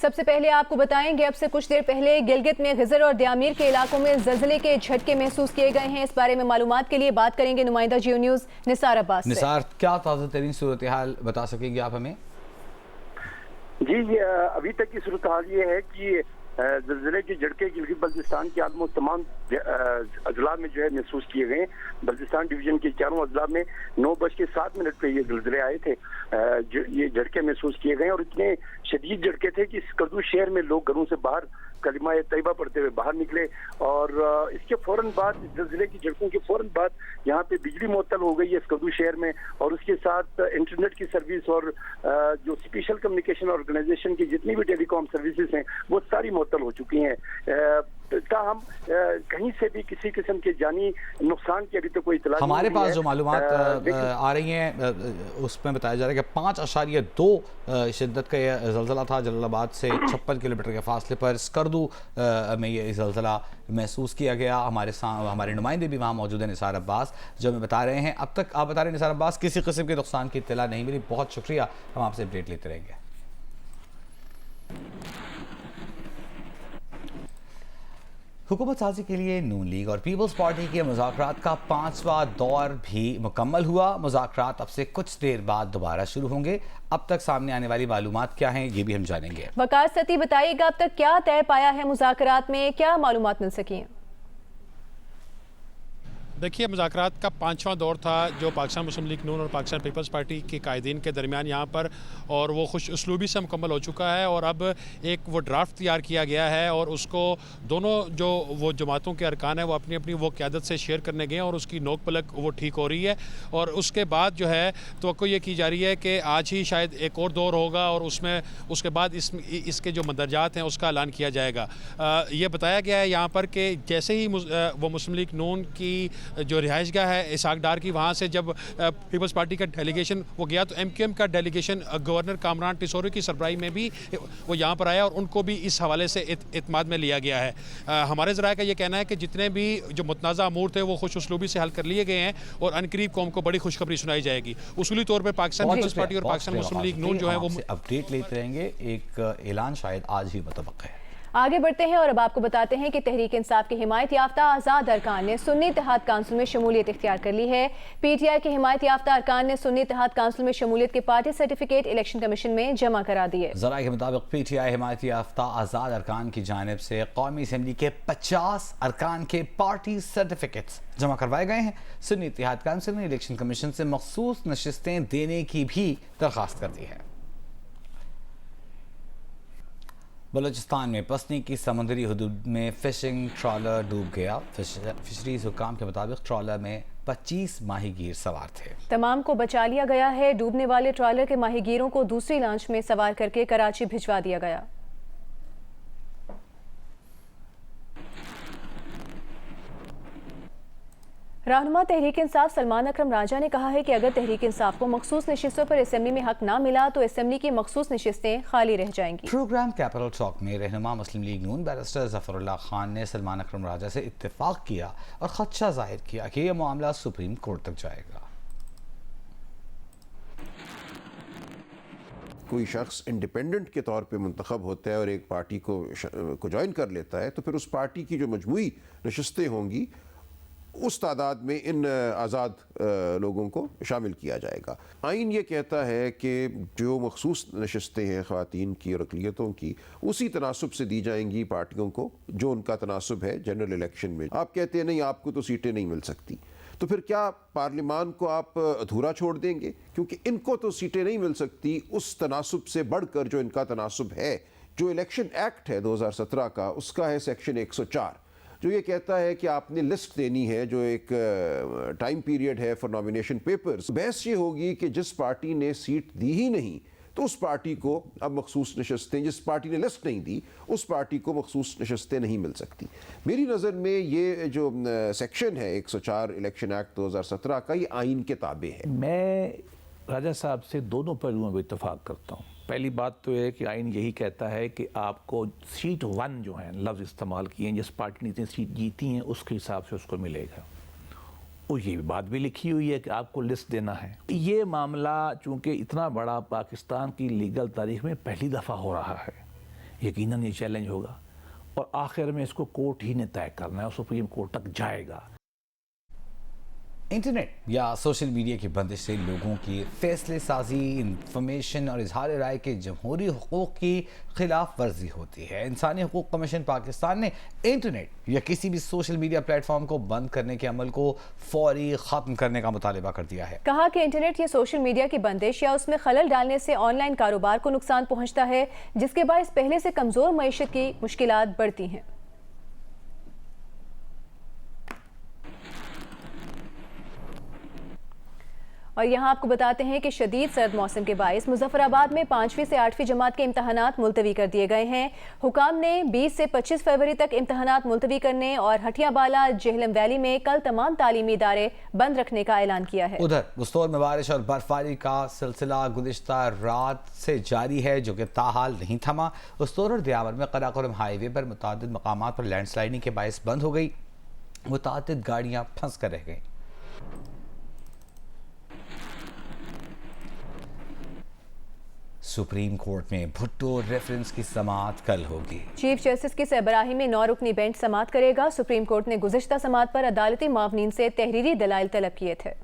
سب سے پہلے آپ کو بتائیں گے اب سے کچھ دیر پہلے گلگت میں غزر اور دیامیر کے علاقوں میں زلزلے کے جھٹکے محسوس کیے گئے ہیں. اس بارے میں معلومات کے لیے بات کریں گے نمائندہ جیو نیوز نثار عباس سے. نثار، کیا تازہ ترین صورتحال بتا سکیں گے آپ ہمیں؟ جی ابھی تک کی صورتحال یہ ہے کہ زلزلے کے جھٹکے گلگت بلتستان کے آلموسٹ تمام اضلاع میں جو ہے محسوس کیے گئے. بلتستان ڈویژن کے چاروں اضلاع میں 9:07 پہ یہ زلزلے آئے تھے. یہ جھٹکے محسوس کیے گئے اور اتنے شدید جھٹکے تھے کہ اسکردو شہر میں لوگ گھروں سے باہر کلمہ طیبہ پڑھتے ہوئے باہر نکلے. اور اس کے فوراً بعد زلزلے کی جھٹکوں کے فوراً بعد یہاں پہ بجلی معطل ہو گئی ہے اسکردو شہر میں, اور اس کے ساتھ انٹرنیٹ کی سروس اور جو اسپیشل کمیونیکیشن آرگنائزیشن کی جتنی بھی ٹیلی کام سروسز ہیں وہ ساری معطل ہو چکی ہیں. تاہم کہیں سے بھی کسی قسم کے جانی نقصان کی ابھی تک کوئی اطلاع نہیں ہے. ہمارے پاس جو معلومات آ رہی ہیں اس میں بتایا جا رہا ہے کہ 5.2 شدت کا یہ زلزلہ تھا. جلال آباد سے 56 کلومیٹر کے فاصلے پر اسکردو میں یہ زلزلہ محسوس کیا گیا. ہمارے نمائندے بھی وہاں موجود ہیں نثار عباس, جو ہمیں بتا رہے ہیں. اب تک آپ بتا رہے ہیں نثار عباس کسی قسم کے نقصان کی اطلاع نہیں ملی. بہت شکریہ, ہم آپ سے اپڈیٹ لیتے رہیں گے. حکومت سازی کے لیے نون لیگ اور پیپلز پارٹی کے مذاکرات کا 5واں دور بھی مکمل ہوا. مذاکرات اب سے کچھ دیر بعد دوبارہ شروع ہوں گے. اب تک سامنے آنے والی معلومات کیا ہیں یہ بھی ہم جانیں گے. وقار ستی بتائیے گا اب تک کیا طے پایا ہے مذاکرات میں, کیا معلومات مل سکی ہیں؟ دیکھیے, مذاکرات کا 5واں دور تھا جو پاکستان مسلم لیگ نون اور پاکستان پیپلز پارٹی کے قائدین کے درمیان یہاں پر, اور وہ خوش اسلوبی سے مکمل ہو چکا ہے. اور اب ایک وہ ڈرافٹ تیار کیا گیا ہے اور اس کو دونوں جو وہ جماعتوں کے ارکان ہیں وہ اپنی اپنی وہ قیادت سے شیئر کرنے گئے ہیں اور اس کی نوک پلک وہ ٹھیک ہو رہی ہے. اور اس کے بعد جو ہے توقع یہ کی جا رہی ہے کہ آج ہی شاید ایک اور دور ہوگا اور اس کے بعد اس کے جو مندرجات ہیں اس کا اعلان کیا جائے گا. یہ بتایا گیا ہے یہاں پر کہ جیسے ہی وہ مسلم لیگ نون کی جو رہائش گاہ ہے اسحاق ڈار کی, وہاں سے جب پیپلز پارٹی کا ڈیلیگیشن وہ گیا تو ایم کیو ایم کا ڈیلیگیشن گورنر کامران ٹیسوری کی سربراہی میں بھی وہ یہاں پر آیا اور ان کو بھی اس حوالے سے اعتماد میں لیا گیا ہے. ہمارے ذرائع کا یہ کہنا ہے کہ جتنے بھی جو متنازع امور تھے وہ خوش اسلوبی سے حل کر لیے گئے ہیں اور عنقریب قوم کو بڑی خوشخبری سنائی جائے گی. اصولی طور پر پاکستان پیپلز پارٹی اور پاکستان مسلم لیگ نون جو ہے وہ اپڈیٹ لیتے رہیں گے. ایک اعلان شاید آج ہی متوقع ہے. آگے بڑھتے ہیں اور اب آپ کو بتاتے ہیں کہ تحریک انصاف کی حمایت یافتہ آزاد ارکان نے سنی اتحاد کونسل میں شمولیت اختیار کر لی ہے. پی ٹی آئی کے حمایت یافتہ ارکان نے سنی اتحاد کونسل میں شمولیت کے پارٹی سرٹیفکیٹ الیکشن کمیشن میں جمع کرا دیے. ذرائع کے مطابق پی ٹی آئی حمایت یافتہ آزاد ارکان کی جانب سے قومی اسمبلی کے 50 ارکان کے پارٹی سرٹیفکیٹس جمع کروائے گئے ہیں. سنی اتحاد کونسل نے الیکشن کمیشن سے مخصوص نشستیں دینے کی بھی درخواست کر دی ہے. بلوچستان میں پسنی کی سمندری حدود میں فشنگ ٹرالر ڈوب گیا. فشریز حکام کے مطابق ٹرالر میں 25 ماہی گیر سوار تھے. تمام کو بچا لیا گیا ہے. ڈوبنے والے ٹرالر کے ماہی گیروں کو دوسری لانچ میں سوار کر کے کراچی بھجوا دیا گیا. رہنما تحریک انصاف سلمان اکرم راجہ نے کہا ہے کہ اگر تحریک انصاف کو مخصوص نشستوں پر اسمبلی میں حق نہ ملا تو اسمبلی کی مخصوص نشستیں خالی رہ جائیں گی. پروگرام کیپٹل ٹاک میں رہنما مسلم لیگ نون بیرسٹر ظفر اللہ خان نے سلمان اکرم راجہ سے اتفاق کیا اور خدشہ ظاہر کیا کہ یہ معاملہ سپریم کورٹ تک جائے گا. کوئی شخص انڈیپینڈنٹ کے طور پہ منتخب ہوتا ہے اور ایک پارٹی کو جوائن کر لیتا ہے تو پھر اس پارٹی کی جو مجموعی نشستیں ہوں گی اس تعداد میں ان آزاد لوگوں کو شامل کیا جائے گا. آئین یہ کہتا ہے کہ جو مخصوص نشستیں ہیں خواتین کی اور اقلیتوں کی اسی تناسب سے دی جائیں گی پارٹیوں کو جو ان کا تناسب ہے جنرل الیکشن میں. آپ کہتے ہیں نہیں آپ کو تو سیٹیں نہیں مل سکتی, تو پھر کیا پارلیمان کو آپ ادھورا چھوڑ دیں گے؟ کیونکہ ان کو تو سیٹیں نہیں مل سکتی اس تناسب سے بڑھ کر جو ان کا تناسب ہے. جو الیکشن ایکٹ ہے 2017 کا, اس کا ہے سیکشن 104 جو یہ کہتا ہے کہ آپ نے لسٹ دینی ہے جو ایک ٹائم پیریڈ ہے فار نامینیشن پیپرز. بحث یہ ہوگی کہ جس پارٹی نے سیٹ دی ہی نہیں تو اس پارٹی کو اب مخصوص نشستیں, جس پارٹی نے لسٹ نہیں دی اس پارٹی کو مخصوص نشستیں نہیں مل سکتی. میری نظر میں یہ جو سیکشن ہے 104 الیکشن ایکٹ 2017 کا, یہ آئین کے تابع ہے. میں راجہ صاحب سے دونوں پہلوؤں پہ اتفاق کرتا ہوں. پہلی بات تو ہے کہ آئین یہی کہتا ہے کہ آپ کو سیٹ 1 جو ہیں لفظ استعمال کیے ہیں, جس پارٹی نے اتنی سیٹ جیتی ہیں اس کے حساب سے اس کو ملے گا. اور یہ بات بھی لکھی ہوئی ہے کہ آپ کو لسٹ دینا ہے. یہ معاملہ چونکہ اتنا بڑا پاکستان کی لیگل تاریخ میں پہلی دفعہ ہو رہا ہے, यकीनन ये चैलेंज होगा और आखिर में इसको कोर्ट ही ने तय करना है और सुप्रीम कोर्ट तक जाएगा। इंटरनेट या सोशल मीडिया की बंदिश से लोगों की फैसले साजी, इंफॉर्मेशन और इजहार राय के जमहूरी हुकूक की खिलाफ वर्जी होती है। इंसानी हुकूक कमीशन पाकिस्तान ने इंटरनेट या किसी भी सोशल मीडिया प्लेटफॉर्म को बंद करने के अमल को फौरी ख़त्म करने का मुतालिबा कर दिया है। कहा कि इंटरनेट या सोशल मीडिया की बंदिश या उसमें खलल डालने से ऑनलाइन कारोबार को नुकसान पहुंचता है, जिसके बायस पहले से कमज़ोर मईशत की मुश्किलात बढ़ती हैं। और यहाँ आपको बताते हैं कि शदीद सर्द मौसम के बायस मुजफ्फराबाद में 5वीं से 8वीं जमात के इम्तहानात मुलतवी कर दिए गए हैं। हुकाम ने 20 से 25 फरवरी तक इम्तहानात मुलतवी करने और हटियाबाला जेहलम वैली में कल तमाम तालीमी इदारे बंद रखने का ऐलान किया है। उधर बुस्तौर में बारिश और बर्फबारी का सिलसिला गुज़िश्ता रात से जारी है, जो कि ताहाल नहीं थमा। बुस्तौर और दियावर में कराकोरम हाईवे पर मुतादिद मकामात पर लैंडस्लाइडिंग के बायस बंद हो गई, मुतादिद गाड़ियाँ फंस कर रह गईं। सुप्रीम कोर्ट में भुट्टो रेफरेंस की समाअत कल होगी। चीफ जस्टिस की सरबराही में 9 रुकनी बेंच समाअत करेगा। सुप्रीम कोर्ट ने गुज़िश्ता समाअत पर अदालती मावनीन से तहरीरी दलाइल तलब किए थे।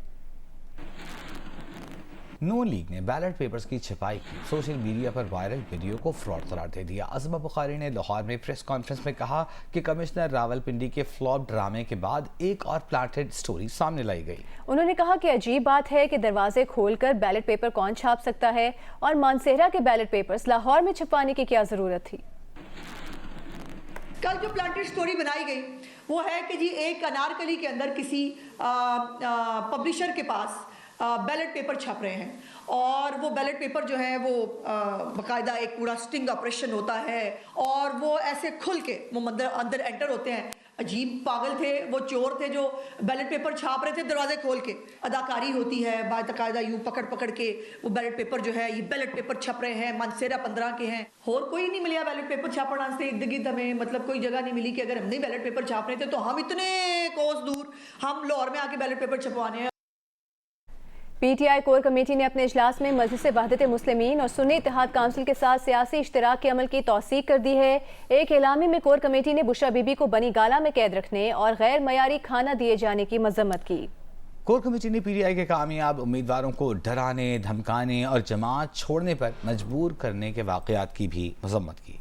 नून लीग ने बैलेट पेपर्स की छपाई की सोशल मीडिया पर वायरल वीडियो को फ्रॉड करार दे दिया। अज़मा बुखारी ने लाहौर में प्रेस कॉन्फ्रेंस में कहा कि कमिश्नर रावलपिंडी के फ्लॉप ड्रामे के बाद एक और प्लांटेड स्टोरी सामने लाई गई। उन्होंने कहा कि अजीब बात है कि दरवाजे खोलकर बैलेट पेपर कौन छाप सकता है और मानसेरा के बैलेट पेपर्स लाहौर में छपाने की क्या जरूरत थी। कल जो प्लांटेड स्टोरी बनाई गई वो है कि जी एक अनारकली के अंदर किसी पब्लिशर के पास बैलेट पेपर छप रहे हैं और वो बैलेट पेपर जो है वो बाकायदा एक पूरा स्टिंग ऑपरेशन होता है और वो ऐसे खुल के वो अंदर एंटर होते हैं। अजीब पागल थे वो, चोर थे जो बैलेट पेपर छाप रहे थे दरवाजे खोल के। अदाकारी होती है बाकायदा यूं पकड़ पकड़ के वो बैलेट पेपर जो है, ये बैलेट पेपर छप रहे हैं, मनसेरा 15 के हैं। और कोई नहीं मिला बैलेट पेपर छापना से इर्द गिर्द हमें, मतलब कोई जगह नहीं मिली कि अगर हम नहीं बैलेट पेपर छाप रहे थे तो हम इतने कोस दूर हम लाहौर में आके बैलेट पेपर छपवाने हैं। पीटीआई कोर कमेटी ने अपने इजलास में मजलिस वहदत मुस्लिमीन और सुन्नी इत्तेहाद काउंसिल के साथ सियासी इश्तराक के अमल की तौसीक कर दी है। एक एलामी में कोर कमेटी ने बुशरा बीबी को बनी गाला में कैद रखने और गैर मयारी खाना दिए जाने की मजम्मत की। कोर कमेटी ने पीटीआई के कामयाब उम्मीदवारों को डराने, धमकाने और जमात छोड़ने पर मजबूर करने के वाक़यात की भी मजम्मत की।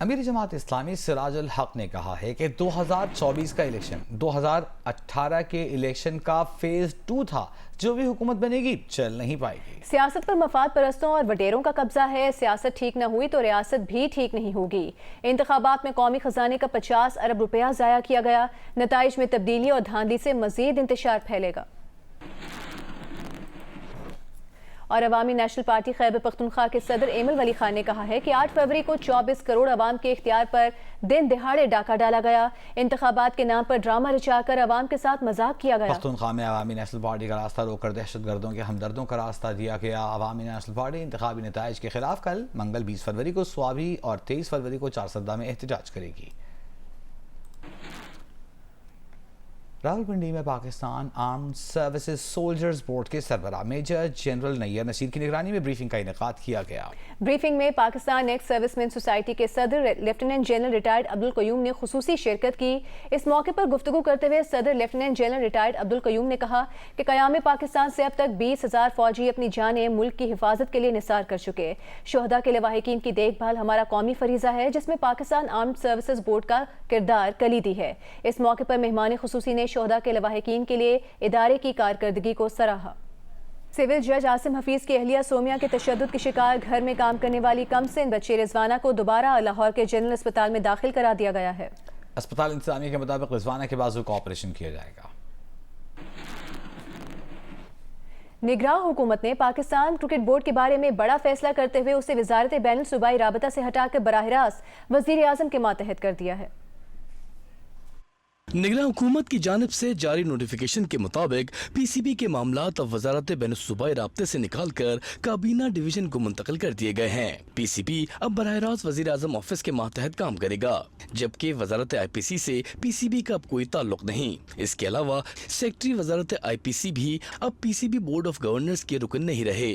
अमीर जमात इस्लामी सिराजुल हक ने कहा है कि 2024 का इलेक्शन 2018 के इलेक्शन का फेज 2 था। जो भी हुकूमत बनेगी चल नहीं पाएगी। सियासत पर मफाद परस्तों और वडेरों का कब्जा है। सियासत ठीक न हुई तो रियासत भी ठीक नहीं होगी। इंतखाबात में कौमी खजाने का 50 अरब रुपया ज़ाया किया गया। नताइज में तब्दीली और धांधली से मजीद इंतशार फैलेगा। और अवामी नेशनल पार्टी खैबर पख्तूनख्वा के सदर एमल वली खान ने कहा है कि 8 फरवरी को 24 करोड़ अवाम के इख्तियार पर दिन दिहाड़े डाका डाला गया। इंतखाबात के नाम पर ड्रामा रचाकर अवाम के साथ मजाक किया गया। पख्तूनख्वा में अवामी नेशनल पार्टी का रास्ता रोककर दहशतगर्दों के हमदर्दों का रास्ता दिया गया। अवामी नेशनल पार्टी इंतखाबी नताइज के खिलाफ कल मंगल 20 फरवरी को स्वाबी और 23 फरवरी को चारसद्दा में एहतजाज करेगी। रावलपिंडी में Pakistan armed services soldiers board के सरबराह मेजर जनरल नैयर नसीर की निगरानी में ब्रीफिंग का इनेकाद किया गया। ब्रीफिंग में पाकिस्तान एक्स सर्विसमैन सोसाइटी के सदर lieutenant general retired Abdul Qayyum ने खुसूसी शिरकत की। इस मौके पर गुफ्तगू करते हुए सदर lieutenant general retired Abdul Qayyum ने कहा कि क़याम पाकिस्तान से अब तक 20,000 फौजी अपनी जानें मुल्क की हिफाजत के लिए निसार कर चुके। शोहदा के लवाहिकीन की देखभाल हमारा कौमी फरीजा है, जिसमें पाकिस्तान आर्म्ड सर्विसेज बोर्ड का किरदार कलीदी है। इस मौके पर मेहमान खुसूसी ने शोहदा के लवाहिकीन के लिए इदारे की कारकर्दगी को सराहा। सिविल जज आसिम हफीज की अहलिया सोमिया के तशद्दुद के शिकार घर में काम करने वाली कमसिन बच्ची रिजवाना को दोबारा लाहौर के जनरल अस्पताल में दाखिल करा दिया गया है। अस्पताल इंतजामिया के मुताबिक रिजवाना के बाजू का ऑपरेशन किया जाएगा। निगरां हुकूमत ने पाकिस्तान क्रिकेट बोर्ड के बारे में बड़ा फैसला करते हुए उसे वजारत बैनुल सूबाई राबता से हटाकर बराह रास्त वजीर आजम के मातहत कर दिया है। निगरान हुकूमत की जानिब से जारी नोटिफिकेशन के मुताबिक पीसीबी के मामलात अब वजारत बैनुल सूबाई राब्ते से निकाल कर काबीना डिवीजन को मुंतकिल कर दिए गए हैं। पीसीबी अब बराह रास्त वजीर आजम ऑफिस के मातहत काम करेगा, जबकि वजारत आईपीसी से पीसीबी का अब कोई ताल्लुक नहीं। इसके अलावा सेक्रेटरी वजारत आईपीसी भी अब पीसीबी बोर्ड ऑफ गवर्नर्स के रुकन नहीं रहे।